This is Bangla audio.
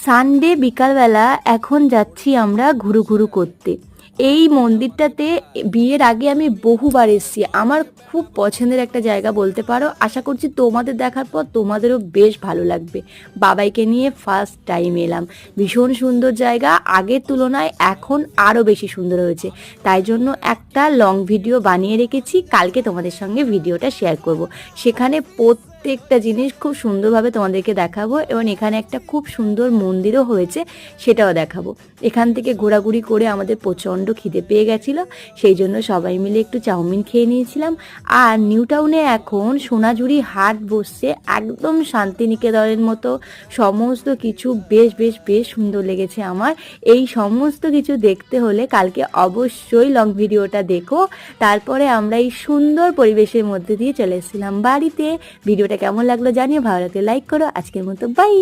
সানডে বিকালবেলা এখন যাচ্ছি আমরা ঘুরু করতে। এই মন্দিরটাতে বিয়ের আগে আমি বহুবার এসেছি, আমার খুব পছন্দের একটা জায়গা বলতে পারো। আশা করছি তোমাদের দেখার পর তোমাদেরও বেশ ভালো লাগবে। বাবাইকে নিয়ে ফার্স্ট টাইম এলাম। ভীষণ সুন্দর জায়গা, আগের তুলনায় এখন আরও বেশি সুন্দর হয়েছে। তাই জন্য একটা লং ভিডিও বানিয়ে রেখেছি, কালকে তোমাদের সঙ্গে ভিডিওটা শেয়ার করব। সেখানে প্রত্যেকটা জিনিস খুব সুন্দরভাবে তোমাদেরকে দেখাবো এবং এখানে একটা খুব সুন্দর মন্দিরও হয়েছে, সেটাও দেখাবো। এখান থেকে ঘোরাঘুরি করে আমাদের প্রচণ্ড খিদে পেয়ে গেছিলো, সেই জন্য সবাই মিলে একটু চাউমিন খেয়ে নিয়েছিলাম। আর নিউ টাউনে এখন সোনাঝুরি হাট বসছে, একদম শান্তিনিকেতনের মতো সমস্ত কিছু বেশ বেশ বেশ সুন্দর লেগেছে আমার। এই সমস্ত কিছু দেখতে হলে কালকে অবশ্যই লং ভিডিওটা দেখো। তারপরে আমরা এই সুন্দর পরিবেশের মধ্যে দিয়ে চলে এসেছিলাম বাড়িতে। ভিডিওটা কেমন লাগলো জানিও, ভালো লাগলে লাইক করো। আজকের মতো বাই।